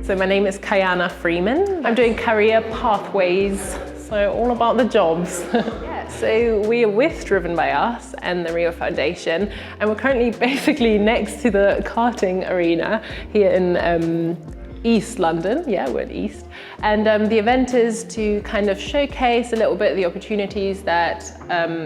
So my name is Cayana Freeman. I'm doing career pathways, so all about the jobs. Yeah, so we are with Driven by Us and the Rio Foundation, and we're currently basically next to the karting arena here in East London. Yeah, we're in East. And the event is to kind of showcase a little bit the opportunities that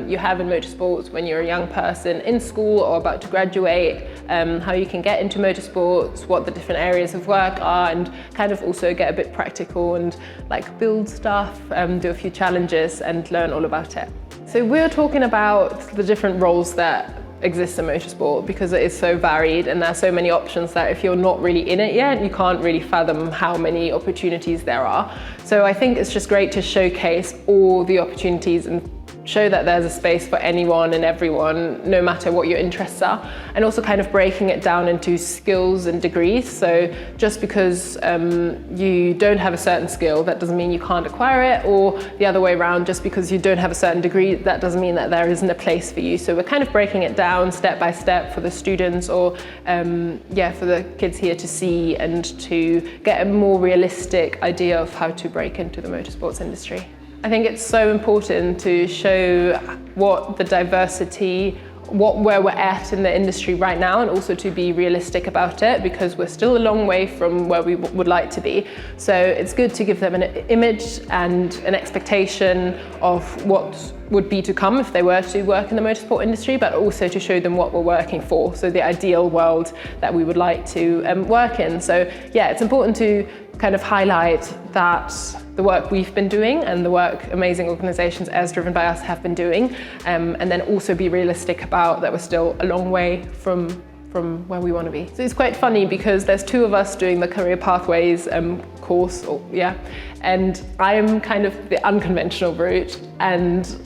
you have in motorsports when you're a young person in school or about to graduate, how you can get into motorsports, what the different areas of work are, and kind of also get a bit practical and like build stuff, do a few challenges and learn all about it. So we're talking about the different roles that exists in motorsport because it is so varied and there are so many options that if you're not really in it yet, you can't really fathom how many opportunities there are. So I think it's just great to showcase all the opportunities and show that there's a space for anyone and everyone, no matter what your interests are, and also kind of breaking it down into skills and degrees. So just because you don't have a certain skill, that doesn't mean you can't acquire it, or the other way around, just because you don't have a certain degree, that doesn't mean that there isn't a place for you. So we're kind of breaking it down step by step for the students or for the kids here to see and to get a more realistic idea of how to break into the motorsports industry. I think it's so important to show what the diversity, where we're at in the industry right now, and also to be realistic about it because we're still a long way from where we would like to be. So it's good to give them an image and an expectation of what would be to come if they were to work in the motorsport industry, but also to show them what we're working for, so the ideal world that we would like to work in. So yeah, it's important to kind of highlight that the work we've been doing and the work amazing organisations as Driven by Us have been doing, and then also be realistic about that we're still a long way from where we want to be. So it's quite funny because there's two of us doing the career pathways course, and I'm kind of the unconventional route, and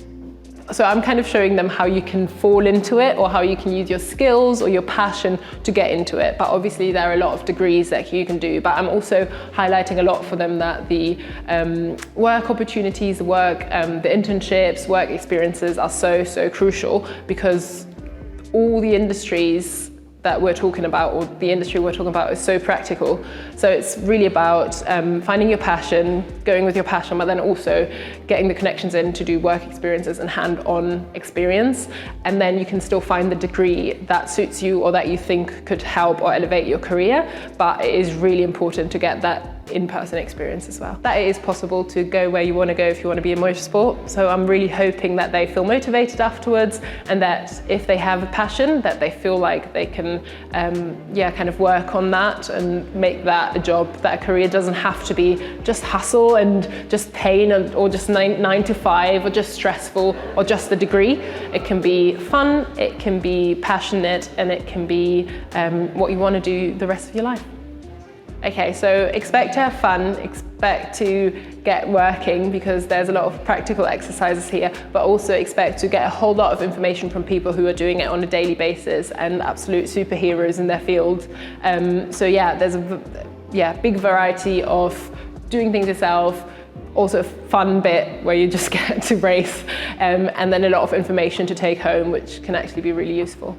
so I'm kind of showing them how you can fall into it or how you can use your skills or your passion to get into it. But obviously there are a lot of degrees that you can do, but I'm also highlighting a lot for them that the work opportunities, the internships, work experiences are so crucial because all the industries that we're talking about, or the industry we're talking about, is so practical. So it's really about finding your passion, going with your passion, but then also getting the connections in to do work experiences and hand-on experience. And then you can still find the degree that suits you or that you think could help or elevate your career. But it is really important to get that in-person experience as well. That it is possible to go where you want to go if you want to be in motorsport. So I'm really hoping that they feel motivated afterwards, and that if they have a passion, that they feel like they can kind of work on that and make that a job, that a career doesn't have to be just hustle and just pain or just 9 to 5 or just stressful or just the degree. It can be fun, it can be passionate, and it can be what you want to do the rest of your life. Okay, so expect to have fun, expect to get working because there's a lot of practical exercises here, but also expect to get a whole lot of information from people who are doing it on a daily basis and absolute superheroes in their field. So yeah, there's a big variety of doing things yourself, also a fun bit where you just get to race, and then a lot of information to take home, which can actually be really useful.